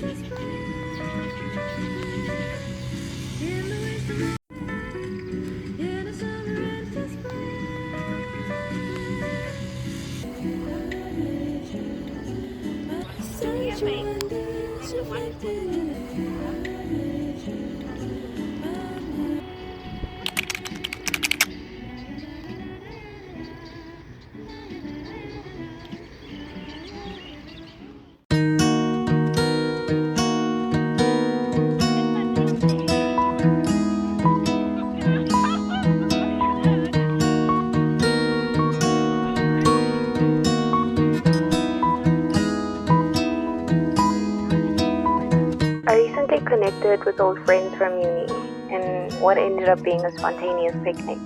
I recently connected with old friends from uni in what ended up being a spontaneous picnic.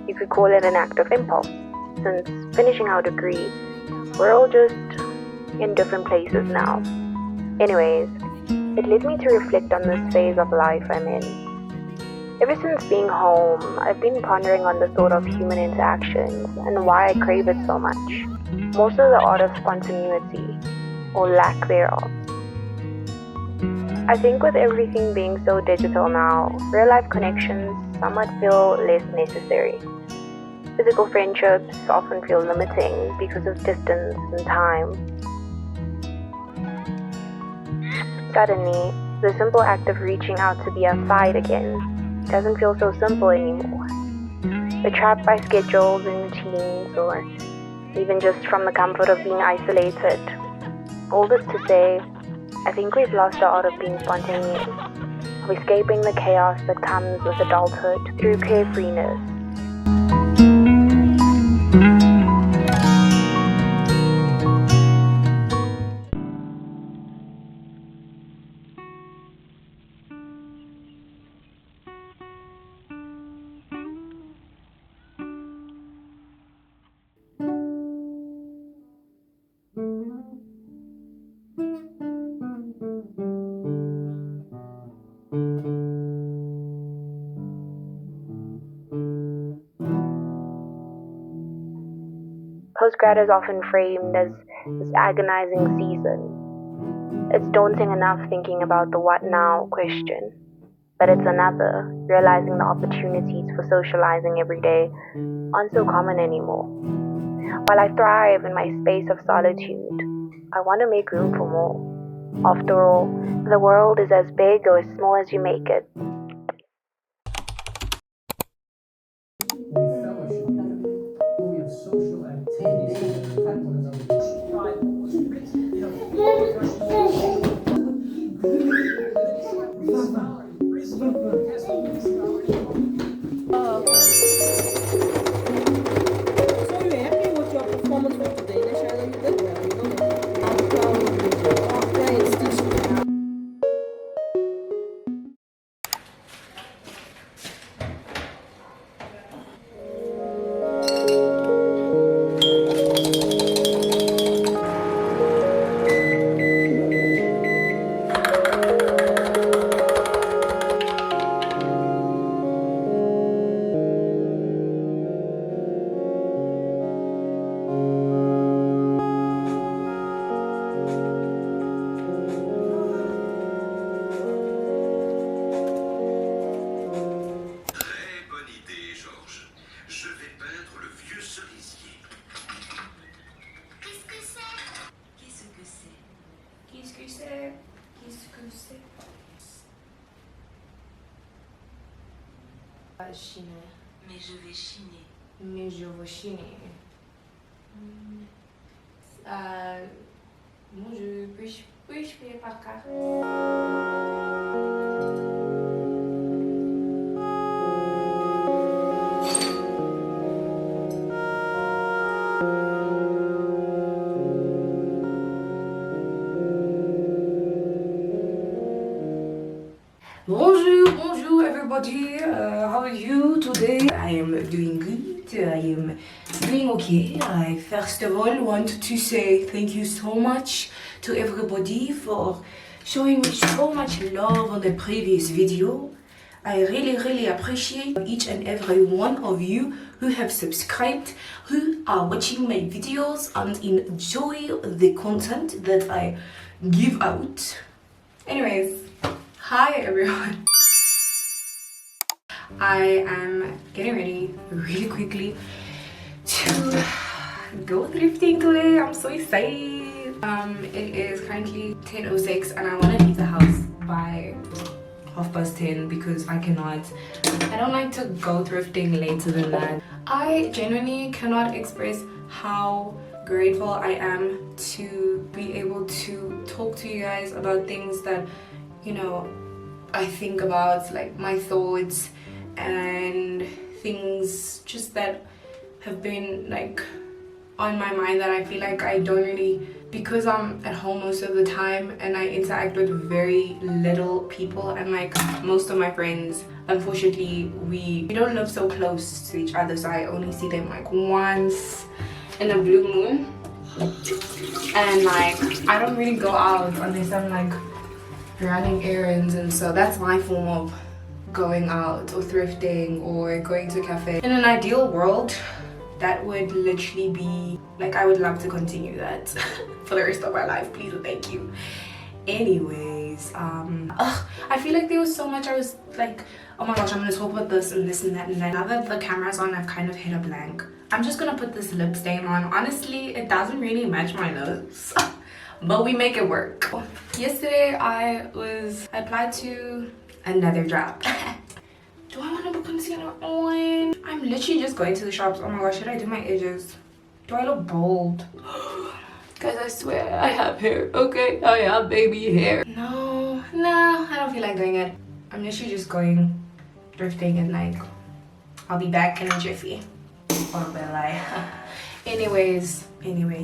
You could call it an act of impulse, since finishing our degrees, we're all just in different places now. Anyways, it led me to reflect on this phase of life I'm in. Ever since being home, I've been pondering on the thought of human interactions and why I crave it so much. More so the art of spontaneity, or lack thereof. I think with everything being so digital now, real-life connections somewhat feel less necessary. Physical friendships often feel limiting because of distance and time. Suddenly, the simple act of reaching out to be outside again doesn't feel so simple anymore. We're trapped by schedules and routines, or even just from the comfort of being isolated. All this to say, I think we've lost the art of being spontaneous, of escaping the chaos that comes with adulthood through carefreeness. Postgrad is often framed as this agonizing season. It's daunting enough thinking about the what now question, but it's another, realizing the opportunities for socializing every day aren't so common anymore. While I thrive in my space of solitude, I want to make room for more. After all, the world is as big or as small as you make it. We fellowship together, we have social activities together with one So you happy with your performance for today? Shall you did well, you know that. I'm proud of you. Okay, it's this way. Chiner. Mais je vais chiner. Mais je veux chiner. Bon, je payer par carte. Bonjour everybody, how are you today? I am doing good, I am doing okay. I first of all want to say thank you so much to everybody for showing me so much love on the previous video. I really appreciate each and every one of you who have subscribed, who are watching my videos and enjoy the content that I give out. Anyways, hi everyone. I am getting ready really quickly to go thrifting today. I'm so excited. It is currently 10:06 and I want to leave the house by 10:30 because I don't like to go thrifting later than that. I genuinely cannot express how grateful I am to be able to talk to you guys about things that, you know, I think about, like my thoughts and things just that have been like on my mind that I feel like I don't really, because I'm at home most of the time and I interact with very little people, and like most of my friends, unfortunately we don't live so close to each other, so I only see them like once in a blue moon, and like I don't really go out unless I'm like running errands, and so that's my form of going out or thrifting or going to a cafe. In an ideal world, that would literally be like, I would love to continue that for the rest of my life, please and thank you. Anyways, I feel like there was so much I was like, oh my gosh, I'm gonna talk about this and this and that and that. Now that the camera's on, I've kind of hit a blank. I'm just gonna put this lip stain on. Honestly, it doesn't really match my lips, but we make it work. Yesterday I applied to another job. Do I want to put concealer on? I'm literally just going to the shops. Oh my gosh, should I do my edges? Do I look bold? Guys, I swear I have hair, okay? I have baby hair. No, I don't feel like doing it. I'm literally just going thrifting and like, I'll be back in a jiffy. What a bit lie. Anyways,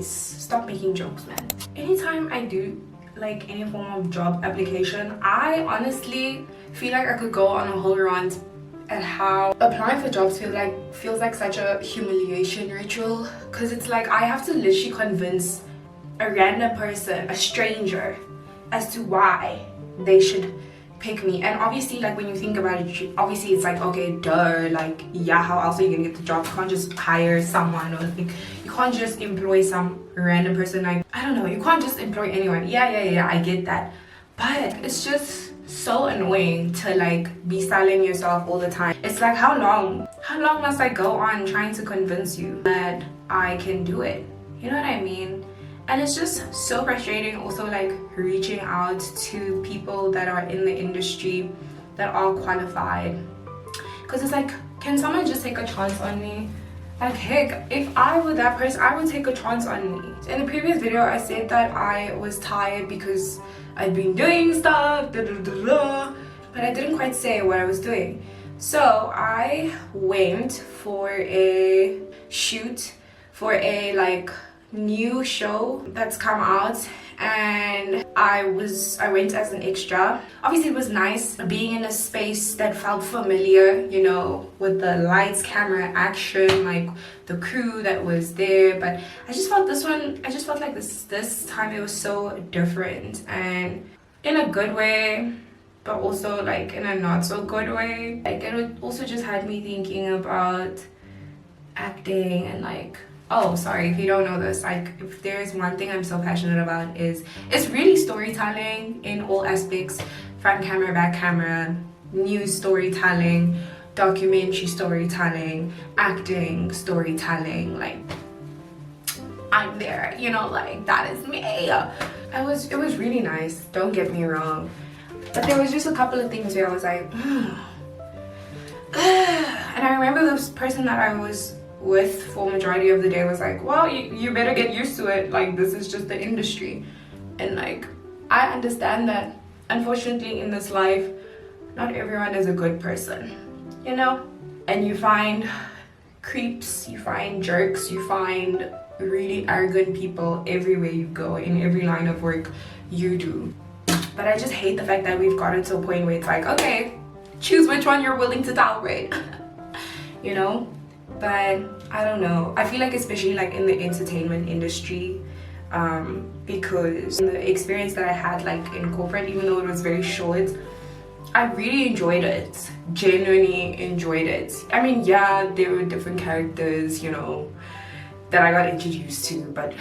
stop making jokes, man. Anytime I do like any form of job application, I honestly feel like I could go on a whole rant at how applying for jobs feels like such a humiliation ritual, because it's like I have to literally convince a random person, a stranger, as to why they should pick me. And obviously, like when you think about it, obviously it's like, okay, duh, like yeah, how else are you gonna get the job? You can't just hire someone, or like you can't just employ some random person. Like I don't know, you can't just employ anyone. Yeah, I get that, but it's just so annoying to like be selling yourself all the time. It's like, how long must I go on trying to convince you that I can do it? You know what I mean? And it's just so frustrating also, like reaching out to people that are in the industry that are qualified, because it's like, can someone just take a chance on me? Like heck, if I were that person, I would take a chance on me. In the previous video I said that I was tired because I'd been doing stuff, but I didn't quite say what I was doing. So I went for a shoot for a like new show that's come out, and I went as an extra. Obviously it was nice being in a space that felt familiar, you know, with the lights, camera, action, like the crew that was there. But I just felt like this time it was so different, and in a good way, but also like in a not so good way. Like it also just had me thinking about acting and like, oh sorry if you don't know this, like if there's one thing I'm so passionate about, is it's really storytelling in all aspects: front camera, back camera, news storytelling, documentary storytelling, acting storytelling. Like I'm there, you know, like that is me. It was really nice, don't get me wrong, but there was just a couple of things where I was like and I remember this person that I was with for majority of the day was like, well, you better get used to it, like this is just the industry. And like I understand that unfortunately in this life not everyone is a good person, you know, and you find creeps, you find jerks, you find really arrogant people everywhere you go, in every line of work you do. But I just hate the fact that we've gotten to a point where it's like, okay, choose which one you're willing to tolerate. You know. But I don't know, I feel like especially like in the entertainment industry, because the experience that I had like in corporate, even though it was very short, I really enjoyed it, genuinely enjoyed it. I mean, yeah, there were different characters, you know, that I got introduced to, but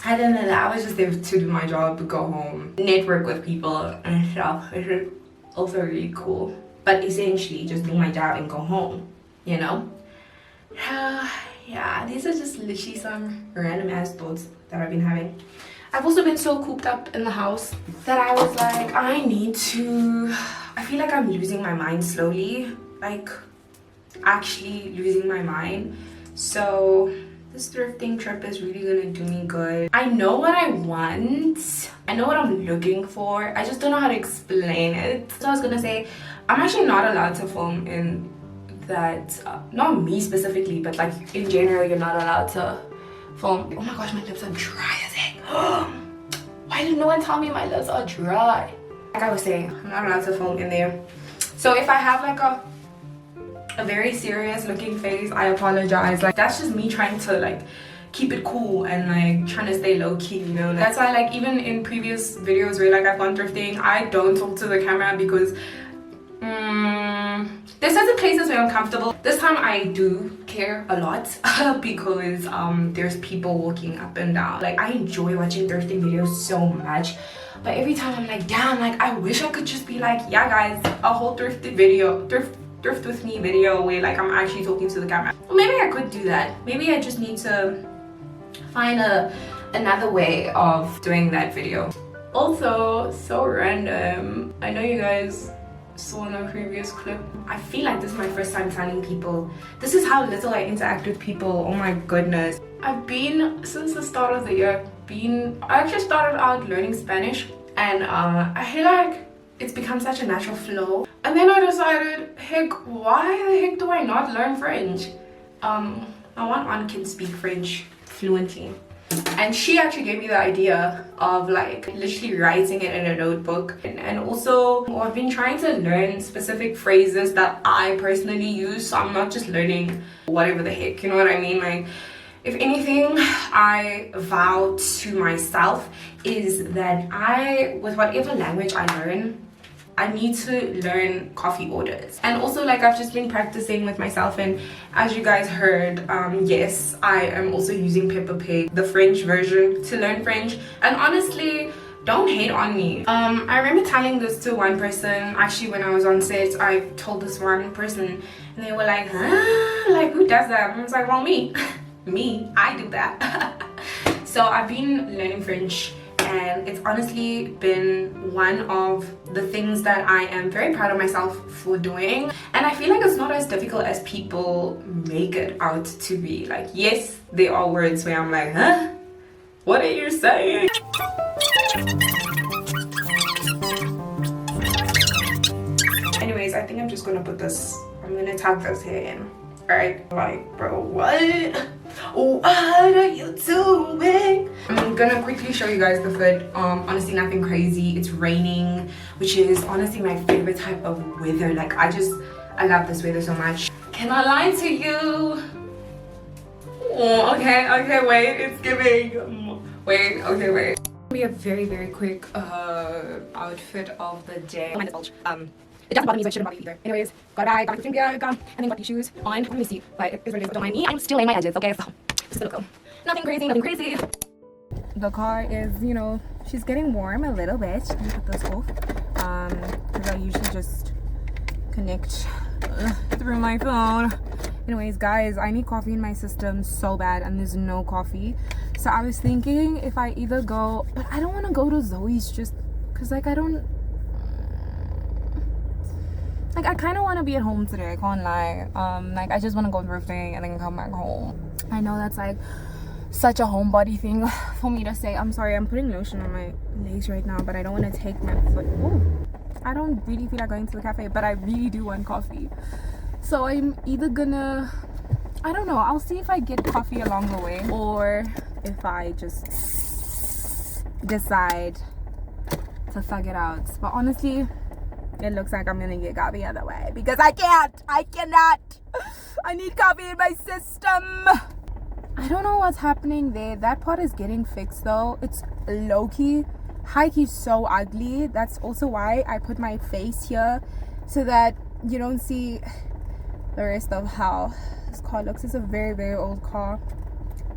I don't know, I was just there to do my job, go home, network with people and stuff, which is also really cool. But essentially just do my job and go home, you know? Yeah, these are just literally some random ass thoughts that I've been having. I've also been so cooped up in the house that I was like, I feel like I'm losing my mind slowly, like actually losing my mind. So this thrifting trip is really gonna do me good. I know what I want, I know what I'm looking for, I just don't know how to explain it. So I was gonna say, I'm actually not allowed to film in that, not me specifically, but like in general, you're not allowed to film. Oh my gosh, my lips are dry as heck. Why did no one tell me my lips are dry? Like I was saying, I'm not allowed to film in there. So if I have like a very serious looking face, I apologize. Like that's just me trying to like keep it cool and like trying to stay low-key, you know. That's why like even in previous videos where like I've gone thrifting, I don't talk to the camera because there's certain places where I'm comfortable. This time I do care a lot because there's people walking up and down. Like I enjoy watching thrifting videos so much, but every time I'm like, damn, like I wish I could just be like, yeah guys, a whole thrift with me video where like I'm actually talking to the camera. Well, maybe I could do that. Maybe I just need to find another way of doing that video. Also, so random, I know you guys saw in a previous clip, I feel like this is my first time telling people. This is how little I interact with people. Oh my goodness. I've been, since the start of the year, I actually started out learning Spanish, and I feel like it's become such a natural flow. And then I decided, heck, why the heck do I not learn French? My one aunt can speak French fluently, and she actually gave me the idea of like literally writing it in a notebook. And also I've been trying to learn specific phrases that I personally use, so I'm not just learning whatever the heck, you know what I mean? Like, if anything, I vow to myself is that with whatever language I learn, I need to learn coffee orders. And also like I've just been practicing with myself, and as you guys heard, yes, I am also using Peppa Pig, the French version, to learn French. And honestly, don't hate on me. I remember telling this to one person, actually when I was on set. I told this one person and they were like, huh? Like who does that? And I was like, well, me. Me, I do that. So I've been learning French, and it's honestly been one of the things that I am very proud of myself for doing. And I feel like it's not as difficult as people make it out to be. Like, yes, there are words where I'm like, huh? What are you saying? Anyways, I think I'm just gonna I'm gonna tuck this hair in. Alright, like, bro, what? What are you doing? I'm gonna quickly show you guys the food. Honestly, nothing crazy. It's raining, which is honestly my favorite type of weather. Like, I love this weather so much. Can I lie to you? Oh, okay, wait, it's giving. Wait, okay, wait. Be a very, very quick outfit of the day. It doesn't bother me, so it shouldn't bother you either. Anyways, got a bag, got my skincare, and then got these shoes on. Let me see, but it's really, don't mind me. I'm still laying my edges, okay? So, just a little. Nothing crazy, nothing crazy. The car is, you know, she's getting warm a little bit. Let me put this off. Because I usually just connect through my phone. Anyways, guys, I need coffee in my system so bad, and there's no coffee. So I was thinking if I either go, but I don't want to go to Zoe's just because, like, I kind of want to be at home today, I can't lie. Like, I just want to go thrifting and then come back home. I know that's like such a homebody thing for me to say. I'm sorry, I'm putting lotion on my legs right now, but I don't want to take my foot. Ooh, I don't really feel like going to the cafe, but I really do want coffee. So I'm either gonna, I don't know, I'll see if I get coffee along the way, or if I just decide to thug it out. But honestly, it looks like I'm gonna get coffee other way because I cannot. I need coffee in my system. I don't know what's happening there. That part is getting fixed though. It's low-key, high-key so ugly. That's also why I put my face here so that you don't see the rest of how this car looks. It's a very, very old car.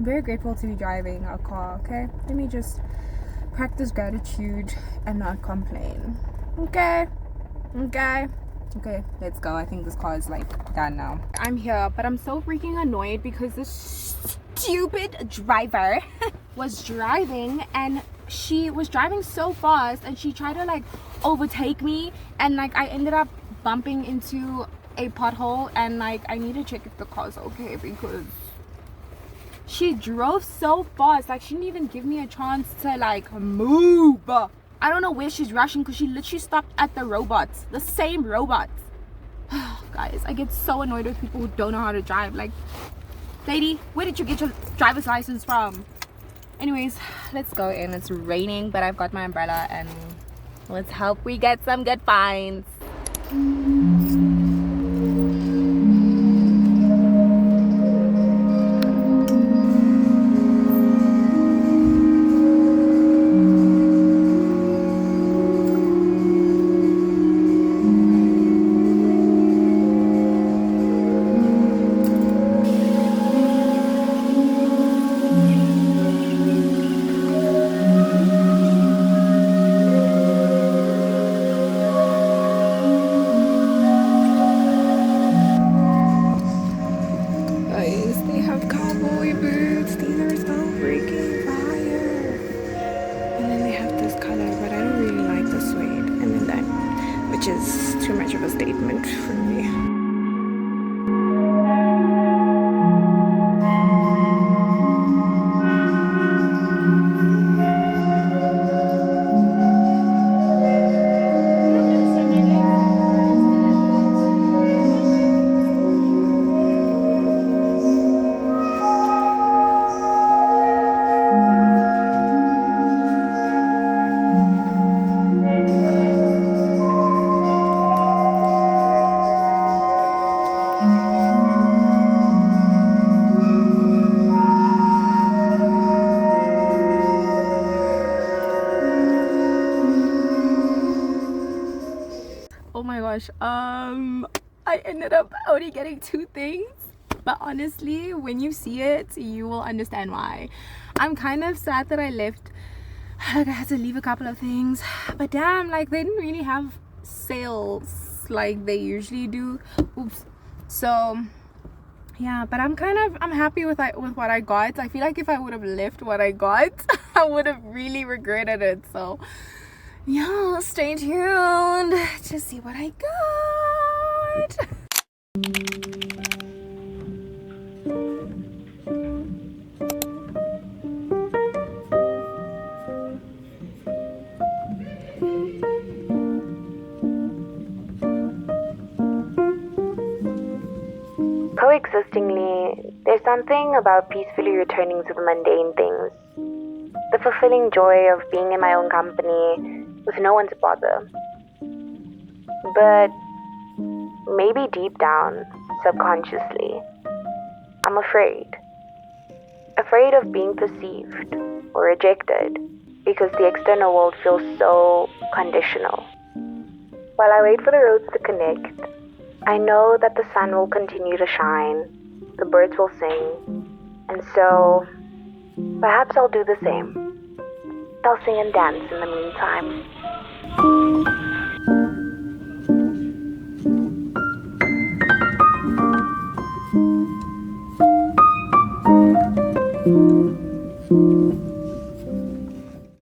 very grateful to be driving a car, okay? Let me just practice gratitude and not complain. Okay, let's go. I think this car is like done now. I'm here, but I'm so freaking annoyed because this stupid driver was driving, and she was driving so fast, and she tried to like overtake me, and like I ended up bumping into a pothole, and like I need to check if the car's okay because she drove so fast. Like she didn't even give me a chance to like move. I don't know where she's rushing because she literally stopped at the robots, the same robots. Guys, I get so annoyed with people who don't know how to drive. Like, lady, where did you get your driver's license from? Anyways, let's go in. It's raining, but I've got my umbrella, and let's hope we get some good finds. They have cowboy boots. These are so freaking fire. And then they have this color, but I don't really like the suede. And then that, which is too much of a statement for me. Oh my gosh, I ended up only getting 2 things, but honestly, when you see it, you will understand why. I'm kind of sad that I left. Like, I had to leave a couple of things, but damn, like they didn't really have sales like they usually do. Oops. So yeah, but I'm happy with what I got. I feel like if I would have left what I got, I would have really regretted it. So yeah, stay tuned to see what I got. Coexistingly, there's something about peacefully returning to the mundane things. The fulfilling joy of being in my own company with no one to bother. But maybe deep down, subconsciously, I'm afraid. Afraid of being perceived or rejected because the external world feels so conditional. While I wait for the roads to connect, I know that the sun will continue to shine, the birds will sing, and so perhaps I'll do the same. I'll sing and dance in the meantime.